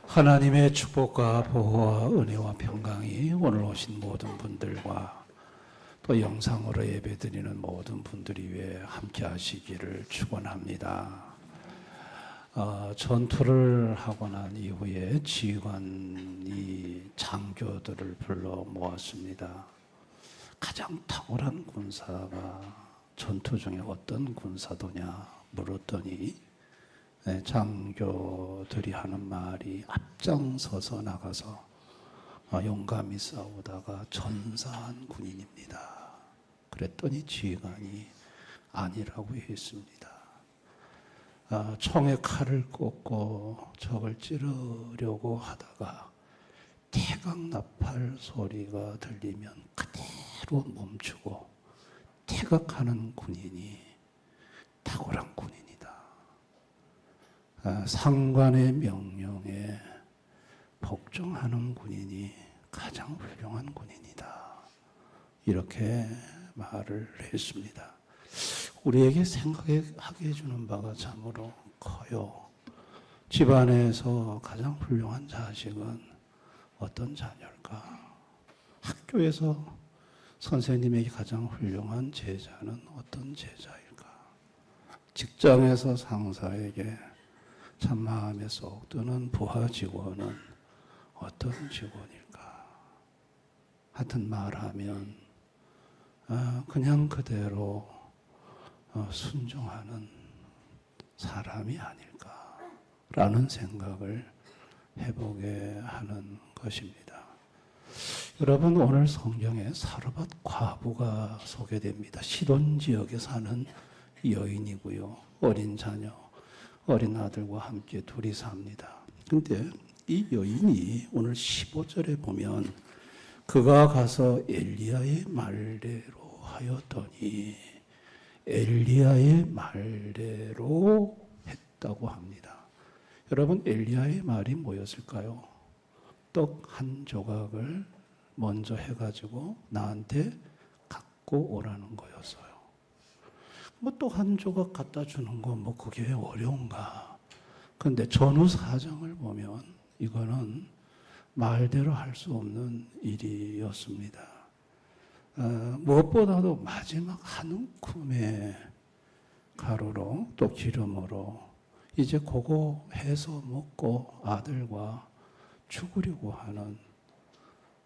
하나님의 축복과 보호와 은혜와 평강이 오늘 오신 모든 분들과 또 영상으로 예배드리는 모든 분들이 위해 함께 하시기를 축원합니다. 전투를 하고 난 이후에 지휘관이 장교들을 불러 모았습니다. 가장 탁월한 군사가 전투 중에 어떤 군사도냐 물었더니 장교들이 하는 말이 앞장서서 나가서 용감히 싸우다가 전사한 군인입니다. 그랬더니 지휘관이 아니라고 했습니다. 총에 칼을 꽂고 적을 찌르려고 하다가 태각나팔 소리가 들리면 그대로 멈추고 태각하는 군인이 탁월한 군인이다. 상관의 명령에 복종하는 군인이 가장 훌륭한 군인이다. 이렇게 말을 했습니다. 우리에게 생각하게 해주는 바가 참으로 커요. 집안에서 가장 훌륭한 자식은 어떤 자녀일까? 학교에서 선생님에게 가장 훌륭한 제자는 어떤 제자일까? 직장에서 상사에게 참 마음에 쏙 드는 부하 직원은 어떤 직원일까? 하여튼 말하면 그냥 그대로 순종하는 사람이 아닐까라는 생각을 해보게 하는 것입니다. 여러분, 오늘 성경에 사르밧 과부가 소개됩니다. 시돈 지역에 사는 여인이고요. 어린 자녀, 어린 아들과 함께 둘이 삽니다. 근데 이 여인이 오늘 15절에 보면 그가 가서 엘리야의 말대로 하였더니 엘리야의 말대로 했다고 합니다. 여러분, 엘리야의 말이 뭐였을까요? 떡 한 조각을 먼저 해가지고 나한테 갖고 오라는 거였어요. 뭐 떡 한 조각 갖다 주는 거 뭐 그게 어려운가? 그런데 전후 사정을 보면 이거는 말대로 할 수 없는 일이었습니다. 무엇보다도 마지막 한 움큼의 가루로 또 기름으로 이제 그거 해서 먹고 아들과 죽으려고 하는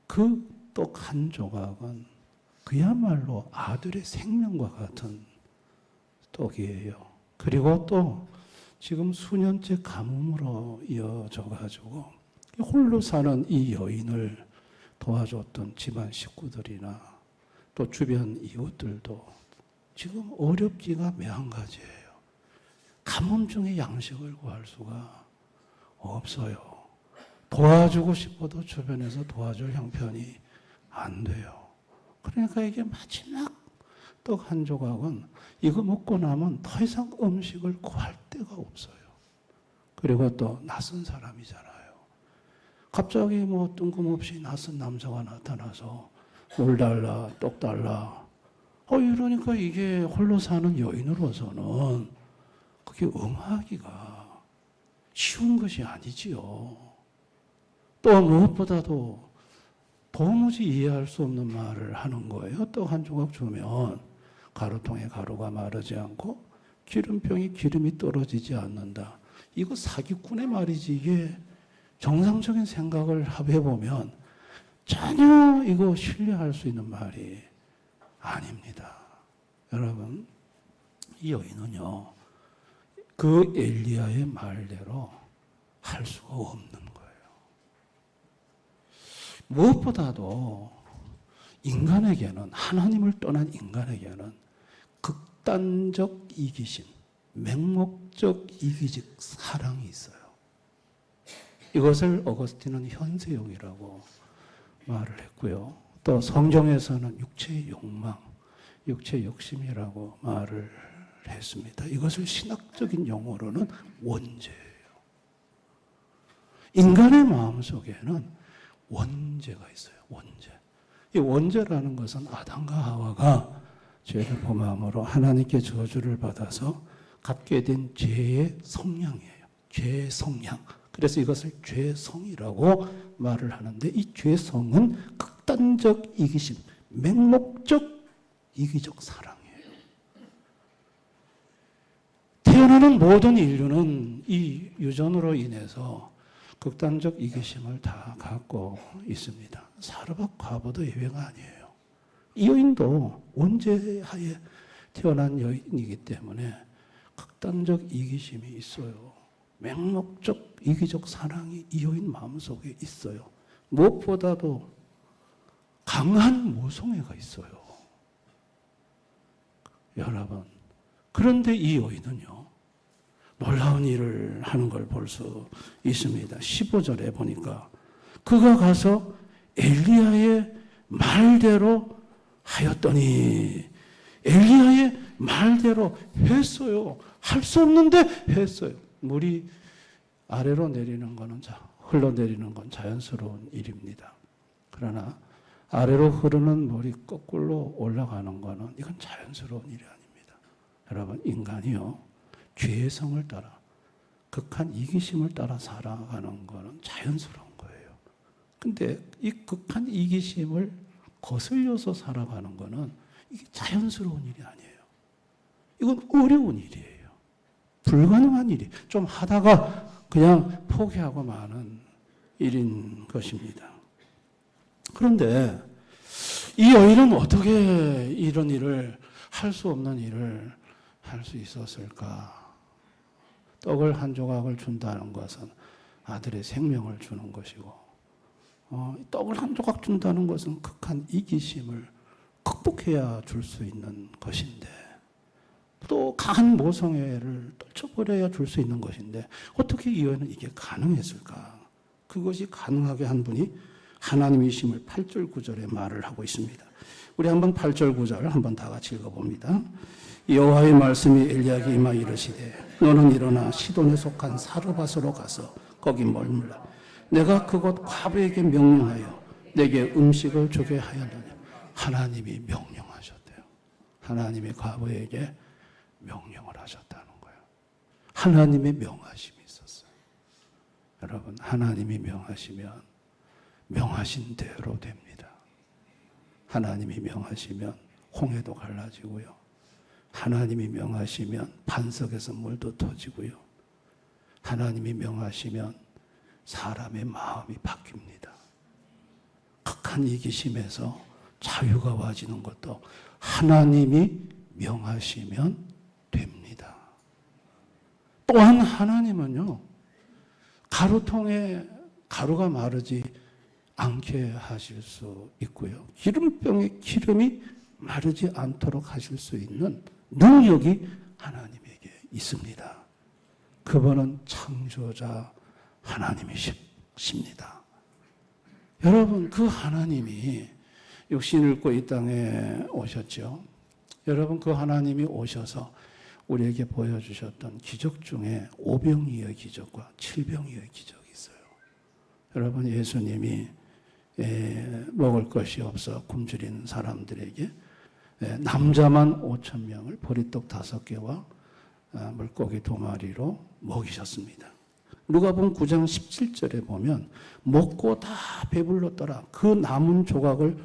그 떡 한 조각은 그야말로 아들의 생명과 같은 떡이에요. 그리고 또 지금 수년째 가뭄으로 이어져 가지고 홀로 사는 이 여인을 도와줬던 집안 식구들이나 또 주변 이웃들도 지금 어렵기가 매한가지예요. 가뭄 중에 양식을 구할 수가 없어요. 도와주고 싶어도 주변에서 도와줄 형편이 안 돼요. 그러니까 이게 마지막 떡 한 조각은 이거 먹고 나면 더 이상 음식을 구할 데가 없어요. 그리고 또 낯선 사람이잖아요. 갑자기 뭐 뜬금없이 낯선 남자가 나타나서 물 달라, 떡 달라. 이러니까 이게 홀로 사는 여인으로서는 그게 응하기가 쉬운 것이 아니지요. 또 무엇보다도 도무지 이해할 수 없는 말을 하는 거예요. 떡 한 조각 주면 가루통에 가루가 마르지 않고 기름병에 기름이 떨어지지 않는다. 이거 사기꾼의 말이지 이게 정상적인 생각을 해보면 전혀 이거 신뢰할 수 있는 말이 아닙니다. 여러분, 이 여인은요, 그 엘리야의 말대로 할 수가 없는 거예요. 무엇보다도 인간에게는, 하나님을 떠난 인간에게는 극단적 이기심, 맹목적 이기적 사랑이 있어요. 이것을 어거스틴은 현세욕이라고 말을 했고요. 또 성경에서는 육체의 욕망, 육체의 욕심이라고 말을 했습니다. 이것을 신학적인 용어로는 원죄예요. 인간의 마음속에는 원죄가 있어요. 원죄. 이 원죄라는 것은 아담과 하와가 죄를 범함으로 하나님께 저주를 받아서 갖게 된 죄의 성향이에요. 죄의 성향. 그래서 이것을 죄성이라고 말을 하는데 이 죄성은 극단적 이기심, 맹목적 이기적 사랑이에요. 태어나는 모든 인류는 이 유전으로 인해서 극단적 이기심을 다 갖고 있습니다. 사르밧 과부도 예외가 아니에요. 이 여인도 원죄하에 태어난 여인이기 때문에 극단적 이기심이 있어요. 맹목적 이기적 사랑이 이 여인 마음속에 있어요. 무엇보다도 강한 모성애가 있어요. 여러분, 그런데 이 여인은요, 놀라운 일을 하는 걸 볼 수 있습니다. 15절에 보니까 그가 가서 엘리야의 말대로 하였더니 엘리야의 말대로 했어요. 할 수 없는데 했어요. 물이 아래로 내리는 것은 흘러내리는 건 자연스러운 일입니다. 그러나 아래로 흐르는 물이 거꾸로 올라가는 것은 이건 자연스러운 일이 아닙니다. 여러분, 인간이요, 죄성을 따라 극한 이기심을 따라 살아가는 것은 자연스러운 거예요. 근데 이 극한 이기심을 거슬려서 살아가는 것은 이게 자연스러운 일이 아니에요. 이건 어려운 일이에요. 불가능한 일이, 좀 하다가 그냥 포기하고 마는 일인 것입니다. 그런데 이 여인은 어떻게 이런 일을, 할 수 없는 일을 할 수 있었을까? 떡을 한 조각을 준다는 것은 아들의 생명을 주는 것이고, 떡을 한 조각 준다는 것은 극한 이기심을 극복해야 줄 수 있는 것인데, 또 강한 모성애를 떨쳐버려야 줄 수 있는 것인데 어떻게 이 여인은 이게 가능했을까? 그것이 가능하게 한 분이 하나님이심을 8절 9절에 말을 하고 있습니다. 우리 한번 8절 9절 한번 다 같이 읽어봅니다. 여호와의 말씀이 엘리야에게 임하 이르시되 너는 일어나 시돈에 속한 사르밧으로 가서 거기 머물라. 내가 그곳 과부에게 명령하여 내게 음식을 주게 하였느냐. 하나님이 명령하셨대요. 하나님이 과부에게 명령을 하셨다는 거예요. 하나님의 명하심이 있었어요. 여러분, 하나님이 명하시면 명하신 대로 됩니다. 하나님이 명하시면 홍해도 갈라지고요. 하나님이 명하시면 반석에서 물도 터지고요. 하나님이 명하시면 사람의 마음이 바뀝니다. 극한 이기심에서 자유가 와지는 것도 하나님이 명하시면 됩니다. 또한 하나님은요, 가루통에 가루가 마르지 않게 하실 수 있고요. 기름병에 기름이 마르지 않도록 하실 수 있는 능력이 하나님에게 있습니다. 그분은 창조자 하나님이십니다. 여러분, 그 하나님이 육신을 입고 이 땅에 오셨죠. 여러분, 그 하나님이 오셔서 우리에게 보여주셨던 기적 중에 오병이의 기적과 칠병이의 기적이 있어요. 여러분, 예수님이 먹을 것이 없어 굶주린 사람들에게 남자만 5,000명을 보리떡 5개와 물고기 2마리로 먹이셨습니다. 누가복음 9장 17절에 보면 먹고 다 배불렀더라. 그 남은 조각을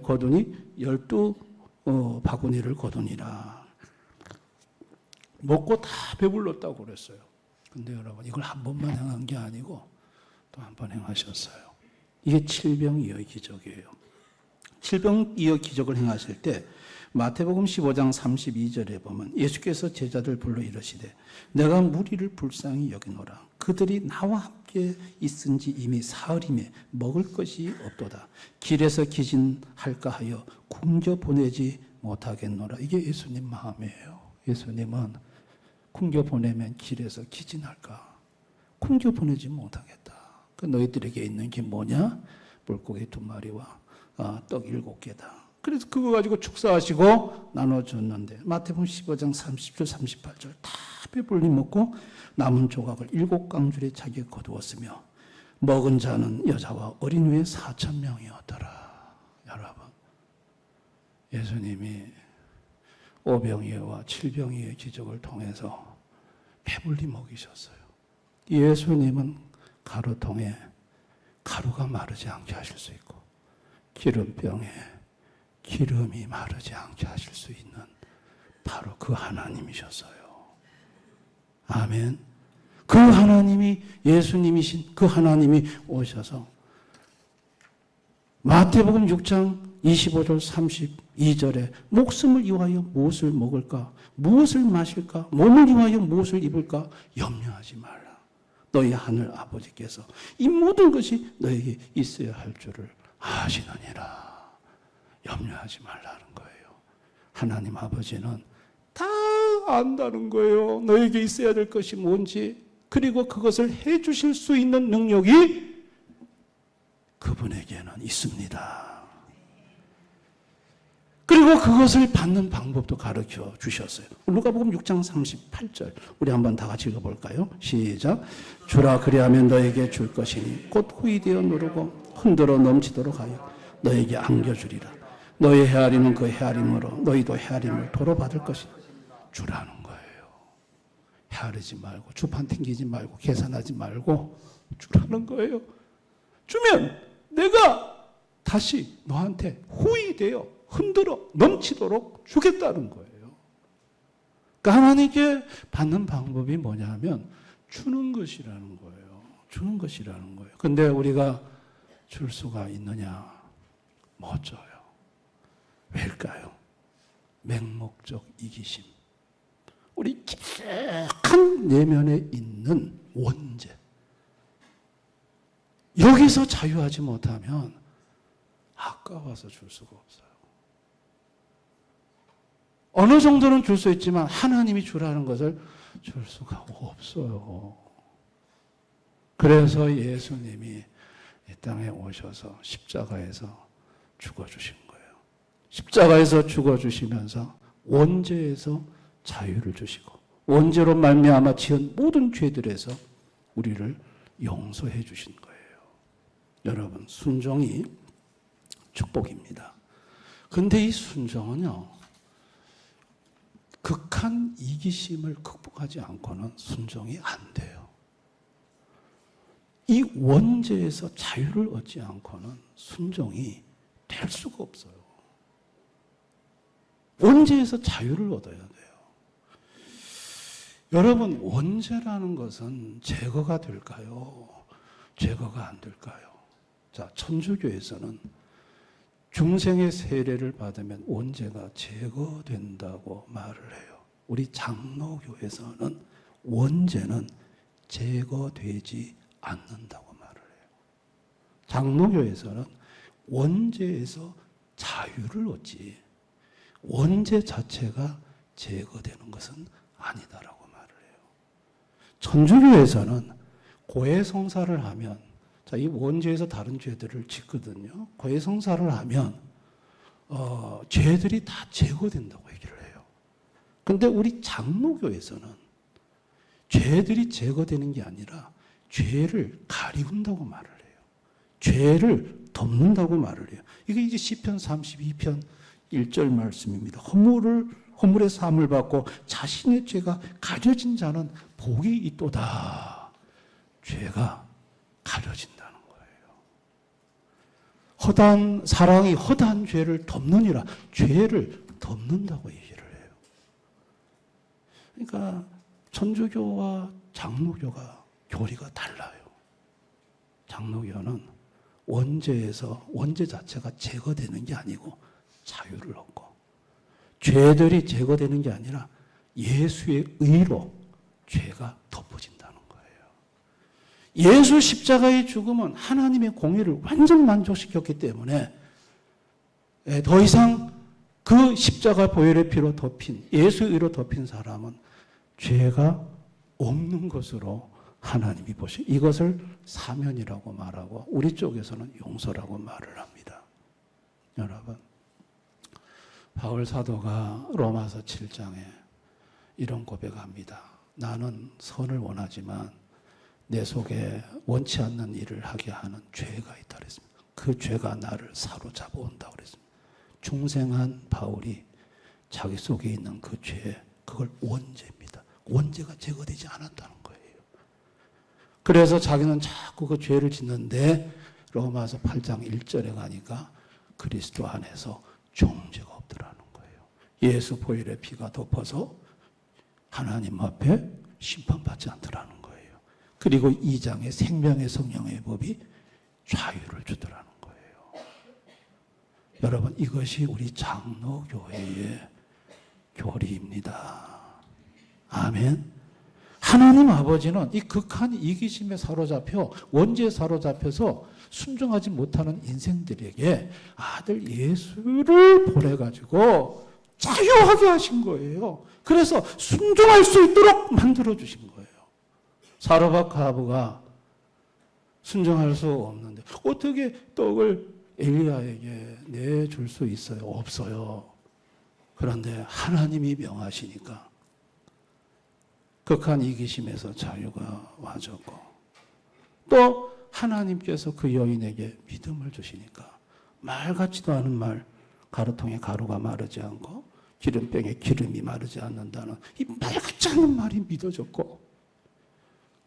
거두니 12바구니를 거두니라. 먹고 다 배불렀다고 그랬어요. 근데 여러분, 이걸 한 번만 행한 게 아니고 또 한 번 행하셨어요. 이게 칠병이의 기적이에요. 칠병이의 기적을 행하실 때 마태복음 15장 32절에 보면 예수께서 제자들 불러 이르시되 내가 무리를 불쌍히 여기노라. 그들이 나와 함께 있은지 이미 사흘이며 먹을 것이 없도다. 길에서 기진할까 하여 굶겨 보내지 못하겠노라. 이게 예수님 마음이에요. 예수님은 굶겨 보내면 길에서 기진할까? 굶겨 보내지 못하겠다. 그 너희들에게 있는 게 뭐냐? 물고기 2마리와 떡 7개다. 그래서 그거 가지고 축사하시고 나눠줬는데 마태복음 15장 30절 38절 다 배불리 먹고 남은 조각을 7강줄에 자기가 거두었으며 먹은 자는 여자와 어린 후에 4,000명이었더라. 여러분, 예수님이 오병이어와 칠병이의 기적을 통해서 배불리 먹이셨어요. 예수님은 가루통에 가루가 마르지 않게 하실 수 있고 기름병에 기름이 마르지 않게 하실 수 있는 바로 그 하나님이셨어요. 아멘. 그 하나님이 예수님이신 그 하나님이 오셔서 마태복음 6장 25절 32절에 목숨을 위하여 무엇을 먹을까? 무엇을 마실까? 몸을 위하여 무엇을 입을까? 염려하지 말라. 너희 하늘 아버지께서 이 모든 것이 너에게 있어야 할 줄을 아시느니라. 염려하지 말라는 거예요. 하나님 아버지는 다 안다는 거예요. 너에게 있어야 될 것이 뭔지, 그리고 그것을 해 주실 수 있는 능력이 그분에게는 있습니다. 그리고 그것을 받는 방법도 가르쳐 주셨어요. 누가복음 6장 38절 우리 한번 다 같이 읽어볼까요? 시작. 주라 그리하면 너에게 줄 것이니 곧 후이되어 누르고 흔들어 넘치도록 하여 너에게 안겨주리라. 너의 헤아림은 그 헤아림으로 너희도 헤아림을 도로 받을 것이다. 주라는 거예요. 헤아리지 말고 주판 튕기지 말고 계산하지 말고 주라는 거예요. 주면 내가 다시 너한테 후이되어 흔들어 넘치도록 주겠다는 거예요. 그러니까 하나님께 받는 방법이 뭐냐면 주는 것이라는 거예요. 주는 것이라는 거예요. 근데 우리가 줄 수가 있느냐? 못 줘요. 왜일까요? 맹목적 이기심. 우리 깊은 내면에 있는 원죄. 여기서 자유하지 못하면 아까워서 줄 수가 없어요. 어느 정도는 줄 수 있지만 하나님이 주라는 것을 줄 수가 없어요. 그래서 예수님이 이 땅에 오셔서 십자가에서 죽어주신 거예요. 십자가에서 죽어주시면서 원죄에서 자유를 주시고 원죄로 말미암아 지은 모든 죄들에서 우리를 용서해 주신 거예요. 여러분, 순종이 축복입니다. 근데 이 순종은요, 극한 이기심을 극복하지 않고는 순종이 안 돼요. 이 원죄에서 자유를 얻지 않고는 순종이 될 수가 없어요. 원죄에서 자유를 얻어야 돼요. 여러분, 원죄라는 것은 제거가 될까요? 제거가 안 될까요? 자, 천주교에서는 중생의 세례를 받으면 원죄가 제거된다고 말을 해요. 우리 장로교에서는 원죄는 제거되지 않는다고 말을 해요. 장로교에서는 원죄에서 자유를 얻지 원죄 자체가 제거되는 것은 아니다라고 말을 해요. 천주교에서는 고해성사를 하면, 자, 이 원죄에서 다른 죄들을 짓거든요. 고해성사를 하면 죄들이 다 제거된다고 얘기를 해요. 그런데 우리 장로교에서는 죄들이 제거되는 게 아니라 죄를 가리운다고 말을 해요. 죄를 덮는다고 말을 해요. 이게 이제 시편 32편 1절 말씀입니다. 허물의 사함을 받고 자신의 죄가 가려진 자는 복이 있도다. 죄가 가려진다는 거예요. 허다한 사랑이 허다한 죄를 덮느니라. 죄를 덮는다고 얘기를 해요. 그러니까 천주교와 장로교가 교리가 달라요. 장로교는 원죄에서 원죄 자체가 제거되는 게 아니고 자유를 얻고, 죄들이 제거되는 게 아니라 예수의 의로 죄가 덮어진다는 거예요. 예수 십자가의 죽음은 하나님의 공의를 완전 만족시켰기 때문에 더 이상 그 십자가 보혈의 피로 덮인, 예수의 의로 덮인 사람은 죄가 없는 것으로 하나님이 보시, 이것을 사면이라고 말하고 우리 쪽에서는 용서라고 말을 합니다. 여러분, 바울 사도가 로마서 7장에 이런 고백합니다. 나는 선을 원하지만 내 속에 원치 않는 일을 하게 하는 죄가 있다 그랬습니다. 그 죄가 나를 사로잡아 온다 그랬습니다. 중생한 바울이 자기 속에 있는 그 죄, 그걸 원죄입니다. 원죄가 제거되지 않았다는 거예요. 그래서 자기는 자꾸 그 죄를 짓는데 로마서 8장 1절에 가니까 그리스도 안에서 정죄가 없더라는 거예요. 예수 보혈의 피가 덮어서 하나님 앞에 심판받지 않더라는 거예요. 그리고 2장의 생명의 성령의 법이 자유를 주더라는 거예요. 여러분, 이것이 우리 장로교회의 교리입니다. 아멘. 하나님 아버지는 이 극한 이기심에 사로잡혀 원죄에 사로잡혀서 순종하지 못하는 인생들에게 아들 예수를 보내가지고 자유하게 하신 거예요. 그래서 순종할 수 있도록 만들어 주신 거예요. 사르밧 과부가 순종할 수 없는데 어떻게 떡을 엘리야에게 내줄 수 있어요? 없어요. 그런데 하나님이 명하시니까 극한 이기심에서 자유가 와졌고, 또 하나님께서 그 여인에게 믿음을 주시니까 말 같지도 않은 말, 가루통에 가루가 마르지 않고 기름병에 기름이 마르지 않는다는 이 말 같지 않은 말이 믿어졌고,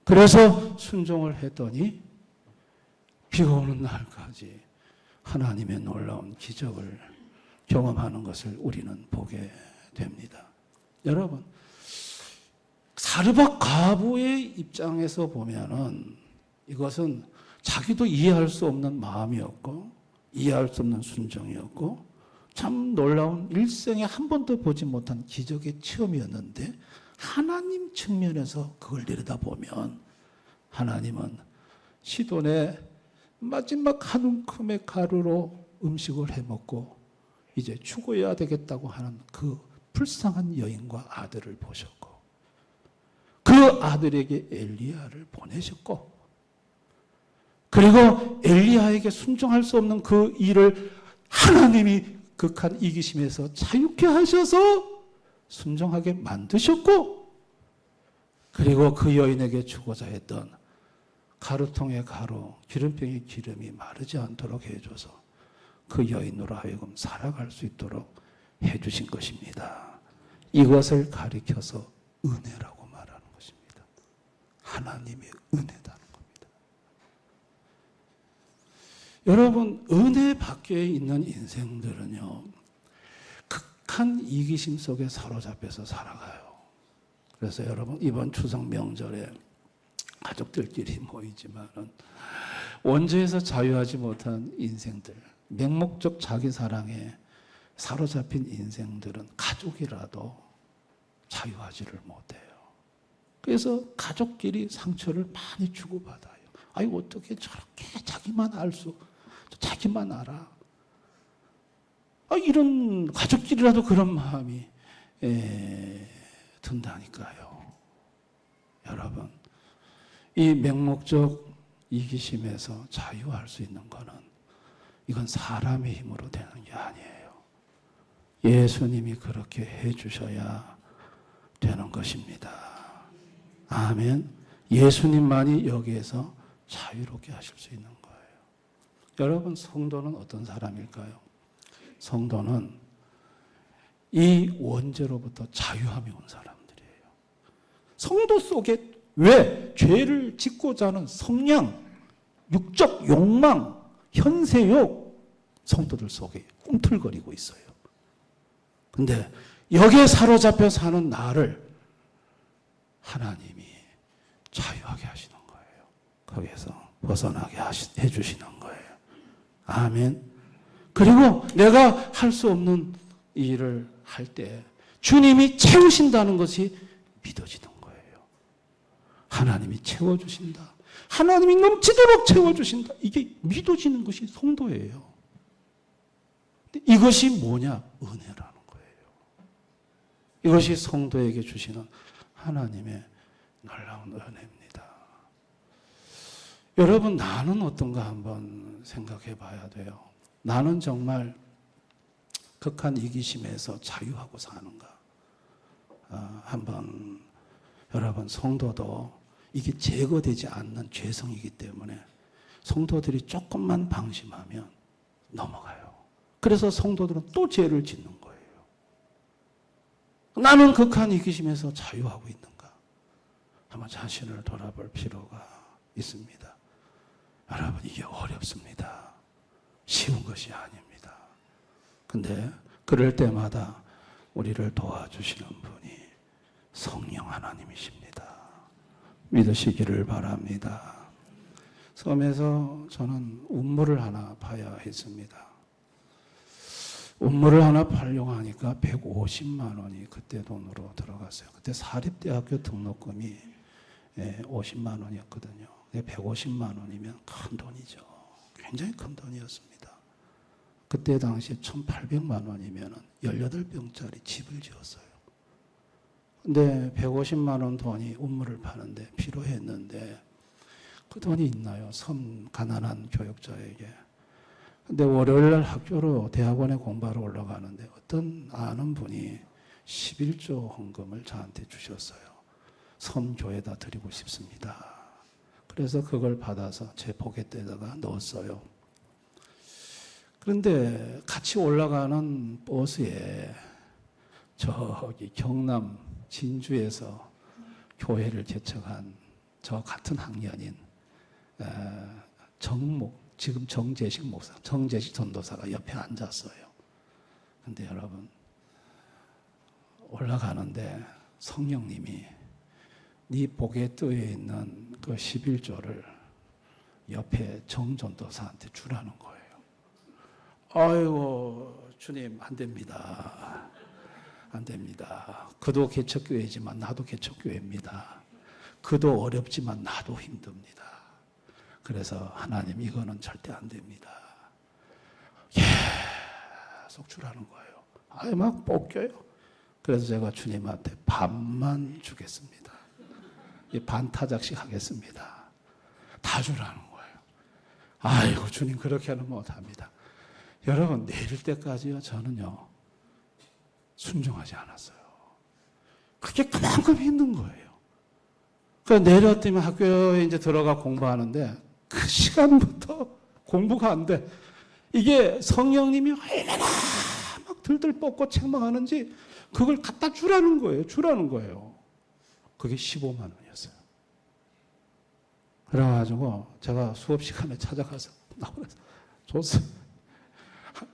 그래서 순종을 했더니 비가 오는 날까지 하나님의 놀라운 기적을 경험하는 것을 우리는 보게 됩니다. 여러분, 사르밧 과부의 입장에서 보면은 이것은 자기도 이해할 수 없는 마음이었고 이해할 수 없는 순종이었고 참 놀라운 일생에 한 번도 보지 못한 기적의 체험이었는데, 하나님 측면에서 그걸 내려다보면 하나님은 시돈의 마지막 한 움큼의 가루로 음식을 해먹고 이제 죽어야 되겠다고 하는 그 불쌍한 여인과 아들을 보셨고, 그 아들에게 엘리야를 보내셨고, 그리고 엘리야에게 순종할 수 없는 그 일을 하나님이 극한 이기심에서 자유케 하셔서 순종하게 만드셨고, 그리고 그 여인에게 주고자 했던 가루통의 가루, 기름병의 기름이 마르지 않도록 해줘서 그 여인으로 하여금 살아갈 수 있도록 해주신 것입니다. 이것을 가리켜서 은혜라고 말하는 것입니다. 하나님의 은혜다는 겁니다. 여러분, 은혜 밖에 있는 인생들은요, 극한 이기심 속에 사로잡혀서 살아가요. 그래서 여러분, 이번 추석 명절에 가족들끼리 모이지만은 원죄에서 자유하지 못한 인생들, 맹목적 자기 사랑에 사로잡힌 인생들은 가족이라도 자유하지를 못해요. 그래서 가족끼리 상처를 많이 주고받아요. 아니, 어떻게 저렇게 자기만 알아. 이런 가족끼리라도 그런 마음이 든다니까요. 여러분, 이 맹목적 이기심에서 자유할 수 있는 거는 이건 사람의 힘으로 되는 게 아니에요. 예수님이 그렇게 해주셔야 되는 것입니다. 아멘. 예수님만이 여기에서 자유롭게 하실 수 있는 거예요. 여러분, 성도는 어떤 사람일까요? 성도는 이 원죄로부터 자유함이 온 사람들이에요. 성도 속에 왜 죄를 짓고자 하는 성량, 육적 욕망, 현세욕, 성도들 속에 꿈틀거리고 있어요. 근데 여기에 사로잡혀 사는 나를 하나님이 자유하게 하시는 거예요. 거기에서 벗어나게 해주시는 거예요. 아멘. 그리고 내가 할 수 없는 일을 할 때 주님이 채우신다는 것이 믿어지는 거예요. 하나님이 채워주신다. 하나님이 넘치도록 채워주신다. 이게 믿어지는 것이 성도예요. 이것이 뭐냐? 은혜라는 거예요. 이것이 성도에게 주시는 하나님의 놀라운 은혜입니다. 여러분, 나는 어떤가 한번 생각해 봐야 돼요. 나는 정말 극한 이기심에서 자유하고 사는가? 한번 여러분, 성도도 이게 제거되지 않는 죄성이기 때문에 성도들이 조금만 방심하면 넘어가요. 그래서 성도들은 또 죄를 짓는 거예요. 나는 극한 이기심에서 자유하고 있는가? 한번 자신을 돌아볼 필요가 있습니다. 여러분, 이게 어렵습니다. 쉬운 것이 아닙니다. 근데 그럴 때마다 우리를 도와주시는 분이 성령 하나님이십니다. 믿으시기를 바랍니다. 섬에서 저는 운물을 하나 봐야 했습니다. 운물을 하나 팔려고 하니까 150만 원이 그때 돈으로 들어갔어요. 그때 사립대학교 등록금이 50만 원이었거든요. 150만 원이면 큰 돈이죠. 굉장히 큰 돈이었습니다. 그때 당시에 1,800만 원이면 18평짜리 집을 지었어요. 근데 150만 원 돈이 운물을 파는데 필요했는데 그 돈이 있나요? 섬 가난한 교육자에게. 근데 월요일날 학교로 대학원에 공부하러 올라가는데 어떤 아는 분이 11조 헌금을 저한테 주셨어요. 섬 교회에다 드리고 싶습니다. 그래서 그걸 받아서 제 포켓에다가 넣었어요. 그런데 같이 올라가는 버스에 저기 경남 진주에서 교회를 개척한 저 같은 학년인 지금 정재식 목사, 정재식 전도사가 옆에 앉았어요. 근데 여러분, 올라가는데 성령님이 네 복에 뜨여 있는 그 11조를 옆에 정 전도사한테 주라는 거예요. 아이고, 주님, 안 됩니다. 안 됩니다. 그도 개척교회지만 나도 개척교회입니다. 그도 어렵지만 나도 힘듭니다. 그래서 하나님, 이거는 절대 안 됩니다. 계속 주라는 거예요. 아예 막 볶여요. 그래서 제가 주님한테 반만 주겠습니다. 반 타작씩 하겠습니다. 다 주라는 거예요. 아이고, 주님, 그렇게는 못합니다. 여러분, 내릴 때까지요, 저는요, 순종하지 않았어요. 그게 그만큼 힘든 거예요. 그러니까 내렸더니 학교에 이제 들어가 공부하는데 그 시간부터 공부가 안 돼. 이게 성령님이 얼마나 막 들들 뻗고 책망하는지 그걸 갖다 주라는 거예요. 주라는 거예요. 그게 15만 원이었어요. 그래가지고 제가 수업 시간에 찾아가서 나오면서 줬어요.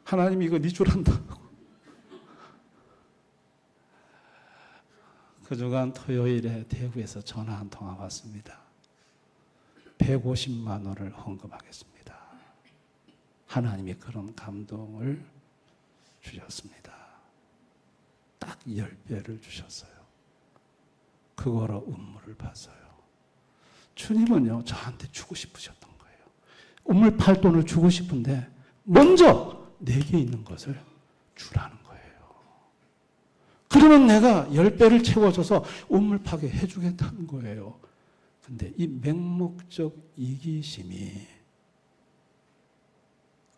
하나님, 이거 네 주란다. 그 주간 토요일에 대구에서 전화 한 통화 왔습니다. 150만 원을 헌금하겠습니다. 하나님이 그런 감동을 주셨습니다. 딱 10배를 주셨어요. 그거로 운물을 봤어요. 주님은요, 저한테 주고 싶으셨던 거예요. 운물 팔 돈을 주고 싶은데 먼저 내게 있는 것을 주라는 거예요. 그러면 내가 10배를 채워줘서 운물 파게 해주겠다는 거예요. 근데 이 맹목적 이기심이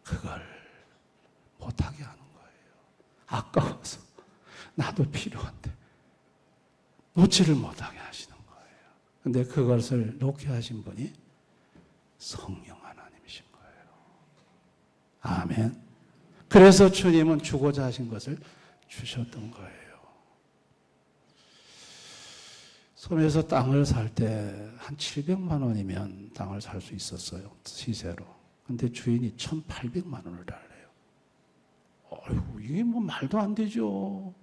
그걸 못하게 하는 거예요. 아까워서 나도 필요한데 놓지를 못하게 하시는 거예요. 근데 그것을 놓게 하신 분이 성령 하나님이신 거예요. 아멘. 그래서 주님은 주고자 하신 것을 주셨던 거예요. 섬에서 땅을 살 때 한 700만 원이면 땅을 살 수 있었어요. 시세로. 근데 주인이 1,800만 원을 달래요. 어휴, 이게 뭐 말도 안 되죠.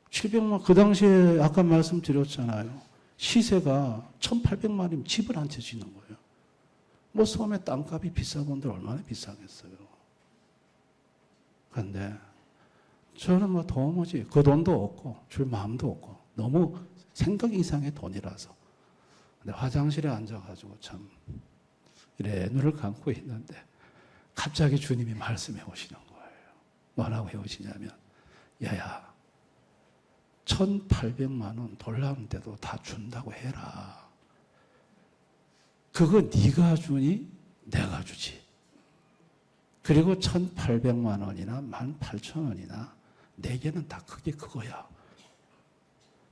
700만, 그 당시에 아까 말씀드렸잖아요. 시세가 1,800만 원이면 집을 한 채 짓는 거예요. 뭐 섬에 땅값이 비싼 분들 얼마나 비싸겠어요. 그런데 저는 뭐 도무지 그 돈도 없고 줄 마음도 없고 너무 생각 이상의 돈이라서. 근데 화장실에 앉아가지고 참 이래 눈을 감고 있는데 갑자기 주님이 말씀해 오시는 거예요. 뭐라고 해 오시냐면, 야야, 1,800만 원 돌라는데도 다 준다고 해라. 그거 네가 주니 내가 주지. 그리고 1,800만 원이나 18,000원이나 내게는 다 그게 그거야.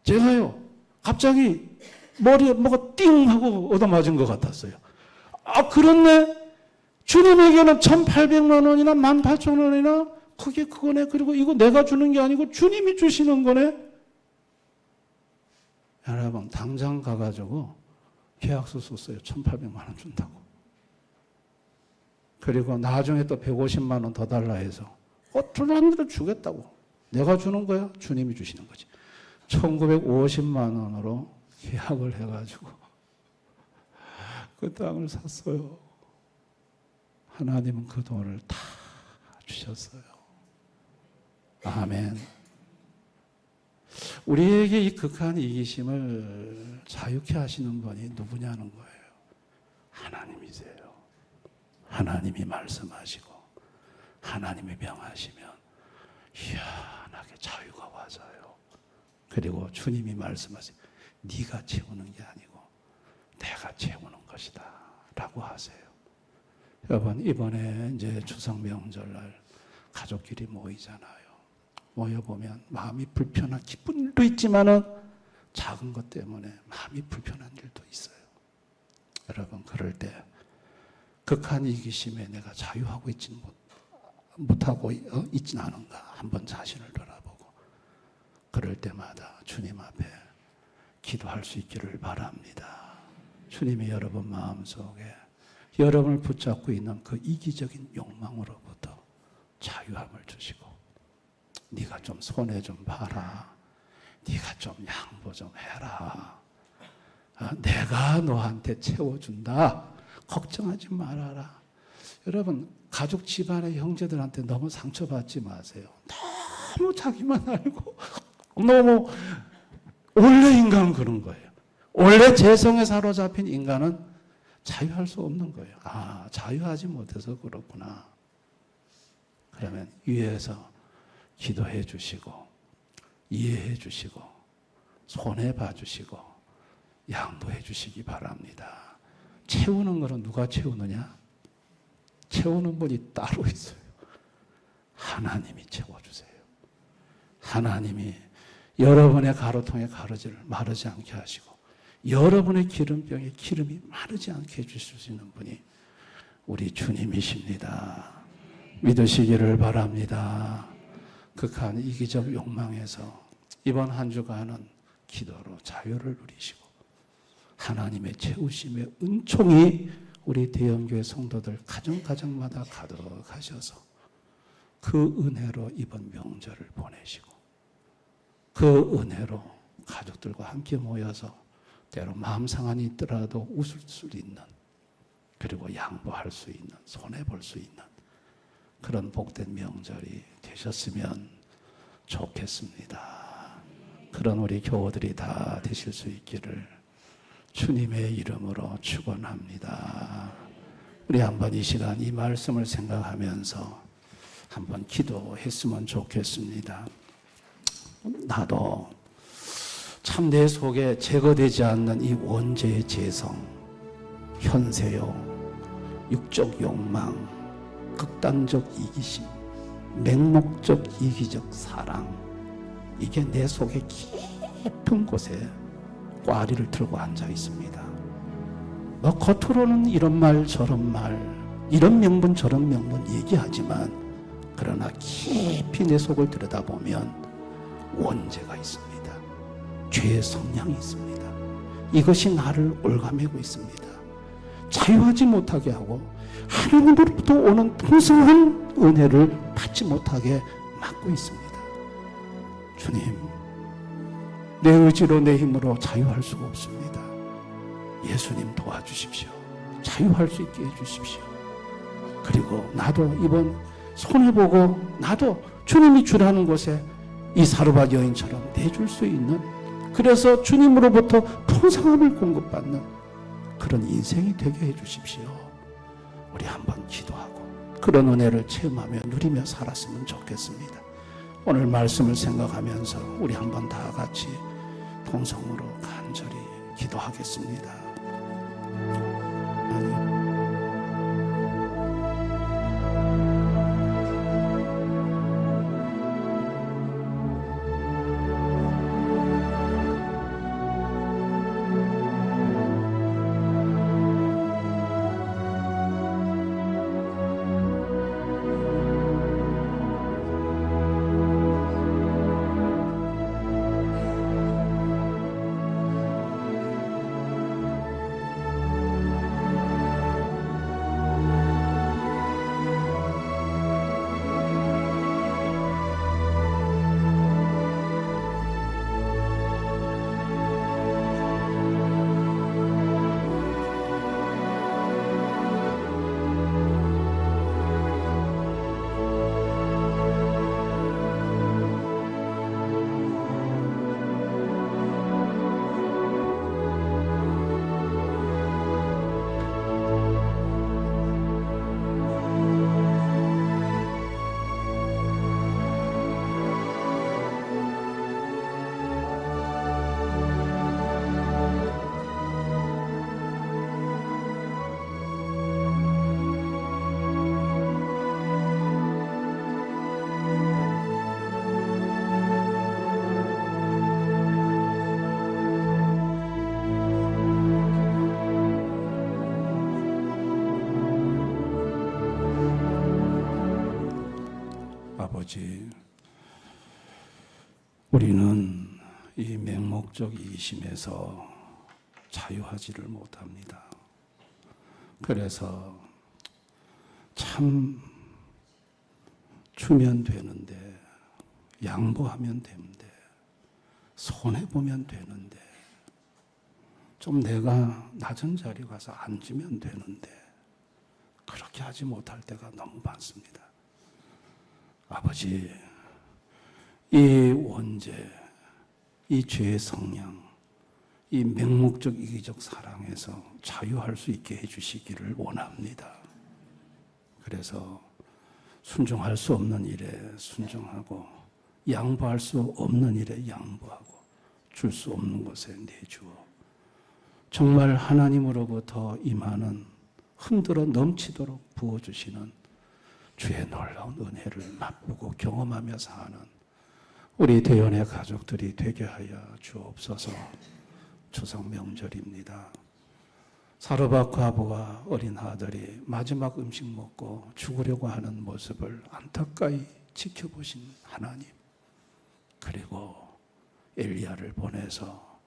제가요, 갑자기 머리에 뭐가 띵 하고 얻어맞은 것 같았어요. 아, 그렇네. 주님에게는 1,800만 원이나 18,000원이나 그게 그거네. 그리고 이거 내가 주는 게 아니고 주님이 주시는 거네. 여러분 당장 가가지고 계약서 썼어요. 1,800만 원 준다고. 그리고 나중에 또 150만 원 더 달라 해서 주라는 대로 주겠다고. 내가 주는 거야? 주님이 주시는 거지. 1950만 원으로 계약을 해가지고 그 땅을 샀어요. 하나님은 그 돈을 다 주셨어요. 아멘. 우리에게 이 극한 이기심을 자유케 하시는 분이 누구냐는 거예요. 하나님이세요. 하나님이 말씀하시고 하나님이 명하시면 희한하게 자유가 와서요. 그리고 주님이 말씀하세요. 네가 채우는 게 아니고 내가 채우는 것이다 라고 하세요. 여러분 이번에 이제 추석 명절날 가족끼리 모이잖아요. 모여보면 마음이 불편한 기쁜 일도 있지만은 작은 것 때문에 마음이 불편한 일도 있어요. 여러분 그럴 때 극한 이기심에 내가 자유하고 있지는 못하고 있진 않은가 한번 자신을 돌아보고 그럴 때마다 주님 앞에 기도할 수 있기를 바랍니다. 주님이 여러분 마음속에 여러분을 붙잡고 있는 그 이기적인 욕망으로부터 자유함을 주시고 네가 좀 손해 좀 봐라. 네가 좀 양보 좀 해라. 내가 너한테 채워준다. 걱정하지 말아라. 여러분 가족 집안의 형제들한테 너무 상처받지 마세요. 너무 자기만 알고 너무 원래 인간은 그런 거예요. 원래 재성에 사로잡힌 인간은 자유할 수 없는 거예요. 아, 자유하지 못해서 그렇구나. 그러면 위에서 기도해 주시고 이해해 주시고 손해 봐 주시고 양보해 주시기 바랍니다. 채우는 것은 누가 채우느냐? 채우는 분이 따로 있어요. 하나님이 채워주세요. 하나님이 여러분의 가로통에 가루지를 마르지 않게 하시고 여러분의 기름병에 기름이 마르지 않게 해주실 수 있는 분이 우리 주님이십니다. 믿으시기를 바랍니다. 극한 이기적 욕망에서 이번 한 주간은 기도로 자유를 누리시고 하나님의 채우심의 은총이 우리 대형교회 성도들 가정가정마다 가득하셔서 그 은혜로 이번 명절을 보내시고 그 은혜로 가족들과 함께 모여서 때로 마음 상한이 있더라도 웃을 수 있는 그리고 양보할 수 있는 손해볼 수 있는 그런 복된 명절이 되셨으면 좋겠습니다. 그런 우리 교우들이 다 되실 수 있기를 주님의 이름으로 축원합니다. 우리 한번 이 시간 이 말씀을 생각하면서 한번 기도했으면 좋겠습니다. 나도 참 내 속에 제거되지 않는 이 원죄의 재성, 현세요, 육적 욕망, 극단적 이기심, 맹목적 이기적 사랑, 이게 내 속에 깊은 곳에 꽈리를 들고 앉아 있습니다. 뭐 겉으로는 이런 말 저런 말, 이런 명분 저런 명분 얘기하지만 그러나 깊이 내 속을 들여다보면 원죄가 있습니다. 죄의 성향이 있습니다. 이것이 나를 올가매고 있습니다. 자유하지 못하게 하고 하나님으로부터 오는 풍성한 은혜를 받지 못하게 막고 있습니다. 주님, 내 의지로 내 힘으로 자유할 수가 없습니다. 예수님 도와주십시오. 자유할 수 있게 해주십시오. 그리고 나도 이번 손해보고 나도 주님이 주라는 곳에 이 사르밧 여인처럼 내줄 수 있는, 그래서 주님으로부터 풍성함을 공급받는 그런 인생이 되게 해주십시오. 우리 한번 기도하고 그런 은혜를 체험하며 누리며 살았으면 좋겠습니다. 오늘 말씀을 생각하면서 우리 한번 다 같이 통성으로 간절히 기도하겠습니다. 우리는 이 맹목적 이심에서 자유하지를 못합니다. 그래서 참 주면 되는데, 양보하면 되는데, 손해보면 되는데, 좀 내가 낮은 자리 가서 앉으면 되는데 그렇게 하지 못할 때가 너무 많습니다. 아버지, 이 원죄, 이 죄의 성향, 이 맹목적 이기적 사랑에서 자유할 수 있게 해주시기를 원합니다. 그래서 순종할 수 없는 일에 순종하고, 양보할 수 없는 일에 양보하고, 줄 수 없는 것에 내주어 정말 하나님으로부터 임하는 흔들어 넘치도록 부어주시는 주의 놀라운 은혜를 맛보고 경험하며 사는 우리 대연의 가족들이 되게 하여 주옵소서. 추석 명절입니다. 사르밧 과부와 어린 아들이 마지막 음식 먹고 죽으려고 하는 모습을 안타까이 지켜보신 하나님, 그리고 엘리야를 보내서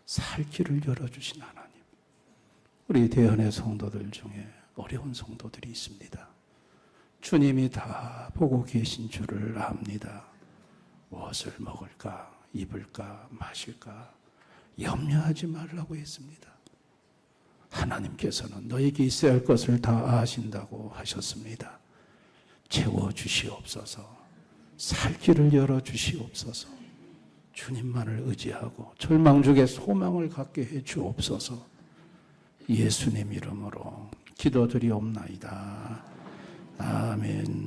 살 길을 열어주신 하나님, 우리 대연의 성도들 중에 어려운 성도들이 있습니다. 주님이 다 보고 계신 줄을 압니다. 무엇을 먹을까, 입을까, 마실까 염려하지 말라고 했습니다. 하나님께서는 너에게 있어야 할 것을 다 아신다고 하셨습니다. 채워주시옵소서. 살 길을 열어주시옵소서. 주님만을 의지하고 절망중에 소망을 갖게 해 주옵소서. 예수님 이름으로 기도드리옵나이다. 아멘.